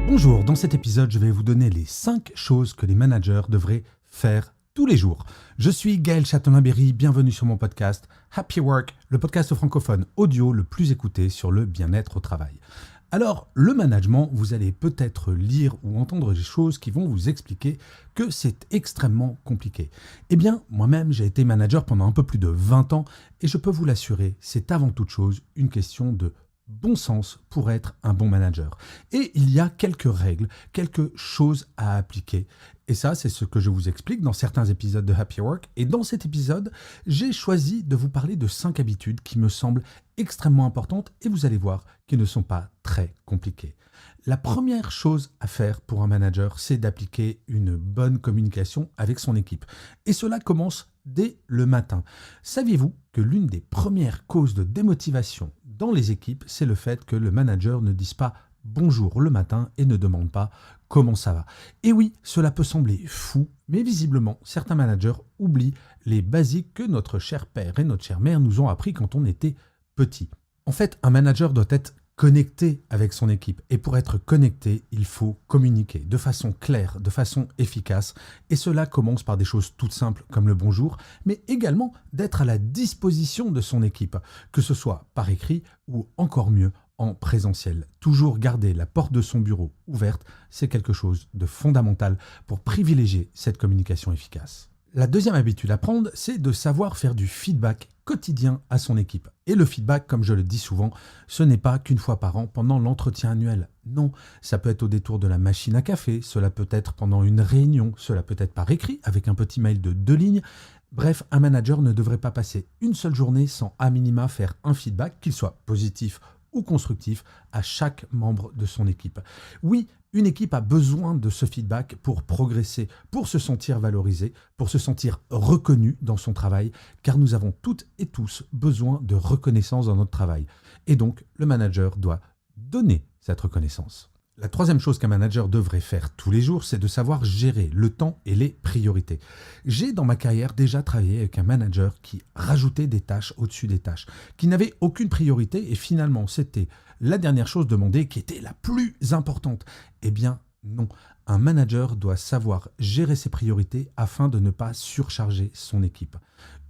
Bonjour, dans cet épisode, je vais vous donner les 5 choses que les managers devraient faire tous les jours. Je suis Gaël Châtelain-Berry, bienvenue sur mon podcast Happy Work, le podcast francophone audio le plus écouté sur le bien-être au travail. Alors, le management, vous allez peut-être lire ou entendre des choses qui vont vous expliquer que c'est extrêmement compliqué. Eh bien, moi-même, j'ai été manager pendant un peu plus de 20 ans et je peux vous l'assurer, c'est avant toute chose une question de bon sens pour être un bon manager. Et il y a quelques règles, quelques choses à appliquer. Et ça, c'est ce que je vous explique dans certains épisodes de Happy Work. Et dans cet épisode, j'ai choisi de vous parler de 5 habitudes qui me semblent extrêmement importantes et vous allez voir qu'elles ne sont pas très compliquées. La première chose à faire pour un manager, c'est d'appliquer une bonne communication avec son équipe. Et cela commence dès le matin. Saviez-vous que l'une des premières causes de démotivation dans les équipes, c'est le fait que le manager ne dise pas bonjour le matin et ne demande pas comment ça va. Et oui, cela peut sembler fou, mais visiblement, certains managers oublient les basiques que notre cher père et notre chère mère nous ont appris quand on était petit. En fait, un manager doit être connecté avec son équipe. Et pour être connecté, il faut communiquer de façon claire, de façon efficace. Et cela commence par des choses toutes simples comme le bonjour, mais également d'être à la disposition de son équipe, que ce soit par écrit ou encore mieux en présentiel. Toujours garder la porte de son bureau ouverte, c'est quelque chose de fondamental pour privilégier cette communication efficace. La deuxième habitude à prendre, c'est de savoir faire du feedback quotidien à son équipe. Et le feedback, comme je le dis souvent, ce n'est pas qu'une fois par an pendant l'entretien annuel. Non, ça peut être au détour de la machine à café, cela peut être pendant une réunion, cela peut être par écrit avec un petit mail de 2 lignes. Bref, un manager ne devrait pas passer une seule journée sans à minima faire un feedback, qu'il soit positif ou constructif, à chaque membre de son équipe. Oui, une équipe a besoin de ce feedback pour progresser, pour se sentir valorisé, pour se sentir reconnu dans son travail, car nous avons toutes et tous besoin de reconnaissance dans notre travail. Et donc, le manager doit donner cette reconnaissance. La troisième chose qu'un manager devrait faire tous les jours, c'est de savoir gérer le temps et les priorités. J'ai dans ma carrière déjà travaillé avec un manager qui rajoutait des tâches au-dessus des tâches, qui n'avait aucune priorité et finalement c'était la dernière chose demandée qui était la plus importante. Eh bien non, un manager doit savoir gérer ses priorités afin de ne pas surcharger son équipe.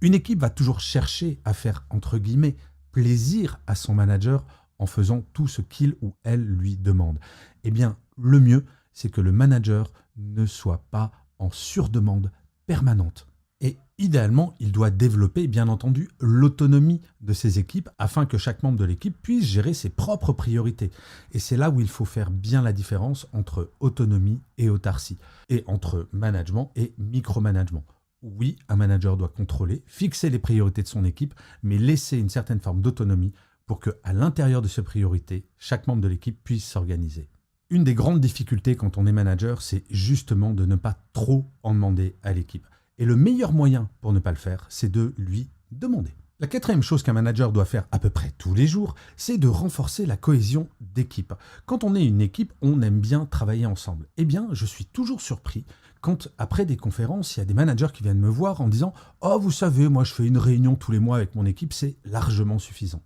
Une équipe va toujours chercher à faire, entre guillemets, plaisir à son manager en faisant tout ce qu'il ou elle lui demande. Eh bien, le mieux, c'est que le manager ne soit pas en surdemande permanente. Et idéalement, il doit développer, bien entendu, l'autonomie de ses équipes afin que chaque membre de l'équipe puisse gérer ses propres priorités. Et c'est là où il faut faire bien la différence entre autonomie et autarcie, et entre management et micromanagement. Oui, un manager doit contrôler, fixer les priorités de son équipe, mais laisser une certaine forme d'autonomie pour qu'à l'intérieur de ces priorités, chaque membre de l'équipe puisse s'organiser. Une des grandes difficultés quand on est manager, c'est justement de ne pas trop en demander à l'équipe. Et le meilleur moyen pour ne pas le faire, c'est de lui demander. La quatrième chose qu'un manager doit faire à peu près tous les jours, c'est de renforcer la cohésion d'équipe. Quand on est une équipe, on aime bien travailler ensemble. Eh bien, je suis toujours surpris quand, après des conférences, il y a des managers qui viennent me voir en disant « Oh, vous savez, moi je fais une réunion tous les mois avec mon équipe, c'est largement suffisant. »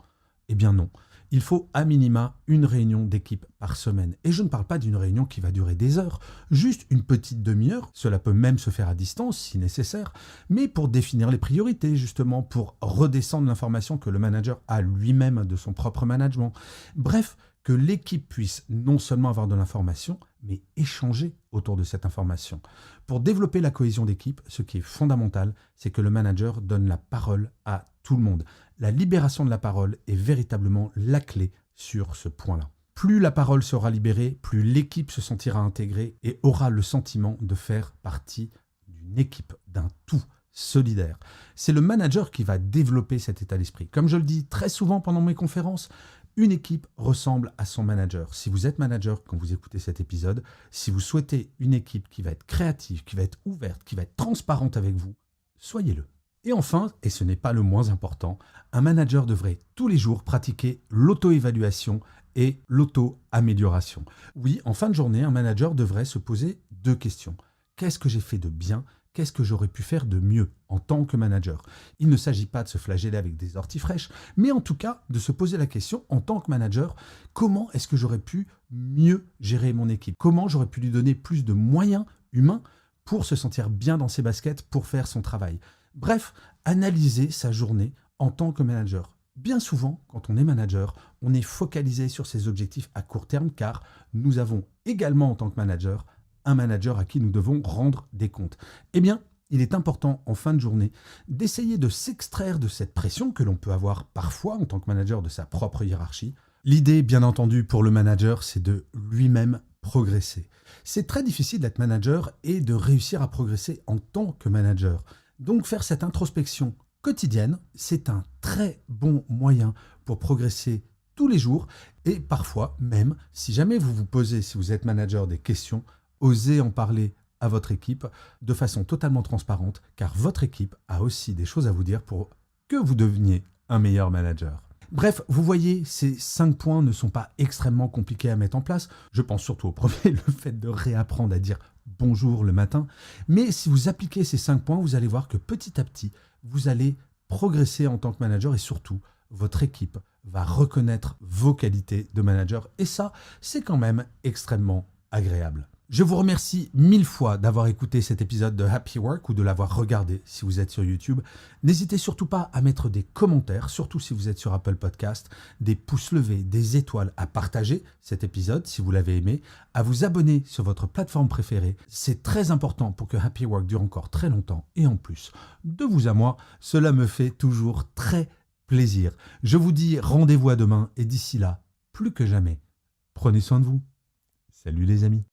Eh bien non, il faut à minima une réunion d'équipe par semaine. Et je ne parle pas d'une réunion qui va durer des heures, juste une petite demi-heure, cela peut même se faire à distance si nécessaire, mais pour définir les priorités justement, pour redescendre l'information que le manager a lui-même de son propre management. Bref, que l'équipe puisse non seulement avoir de l'information, mais échanger autour de cette information. Pour développer la cohésion d'équipe, ce qui est fondamental, c'est que le manager donne la parole à tout le monde. La libération de la parole est véritablement la clé sur ce point-là. Plus la parole sera libérée, plus l'équipe se sentira intégrée et aura le sentiment de faire partie d'une équipe, d'un tout solidaire. C'est le manager qui va développer cet état d'esprit. Comme je le dis très souvent pendant mes conférences, une équipe ressemble à son manager. Si vous êtes manager quand vous écoutez cet épisode, si vous souhaitez une équipe qui va être créative, qui va être ouverte, qui va être transparente avec vous, soyez-le. Et enfin, et ce n'est pas le moins important, un manager devrait tous les jours pratiquer l'auto-évaluation et l'auto-amélioration. Oui, en fin de journée, un manager devrait se poser 2 questions. Qu'est-ce que j'ai fait de bien? qu'est-ce que j'aurais pu faire de mieux en tant que manager. Il ne s'agit pas de se flageller avec des orties fraîches, mais en tout cas de se poser la question en tant que manager, comment est-ce que j'aurais pu mieux gérer mon équipe? Comment j'aurais pu lui donner plus de moyens humains pour se sentir bien dans ses baskets, pour faire son travail? Bref, analyser sa journée en tant que manager. Bien souvent, quand on est manager, on est focalisé sur ses objectifs à court terme car nous avons également en tant que manager un manager à qui nous devons rendre des comptes. Eh bien, il est important en fin de journée d'essayer de s'extraire de cette pression que l'on peut avoir parfois en tant que manager de sa propre hiérarchie. L'idée, bien entendu, pour le manager, c'est de lui-même progresser. C'est très difficile d'être manager et de réussir à progresser en tant que manager. Donc faire cette introspection quotidienne, c'est un très bon moyen pour progresser tous les jours et parfois même, si jamais vous vous posez, si vous êtes manager, des questions, osez en parler à votre équipe de façon totalement transparente car votre équipe a aussi des choses à vous dire pour que vous deveniez un meilleur manager. Bref, vous voyez, ces 5 points ne sont pas extrêmement compliqués à mettre en place. Je pense surtout au premier, le fait de réapprendre à dire bonjour le matin. Mais si vous appliquez ces 5 points, vous allez voir que petit à petit, vous allez progresser en tant que manager et surtout, votre équipe va reconnaître vos qualités de manager. Et ça, c'est quand même extrêmement agréable. Je vous remercie 1000 fois d'avoir écouté cet épisode de Happy Work ou de l'avoir regardé si vous êtes sur YouTube. N'hésitez surtout pas à mettre des commentaires, surtout si vous êtes sur Apple Podcast, des pouces levés, des étoiles, à partager cet épisode si vous l'avez aimé, à vous abonner sur votre plateforme préférée. C'est très important pour que Happy Work dure encore très longtemps et en plus, de vous à moi, cela me fait toujours très plaisir. Je vous dis rendez-vous à demain et d'ici là, plus que jamais, prenez soin de vous. Salut les amis.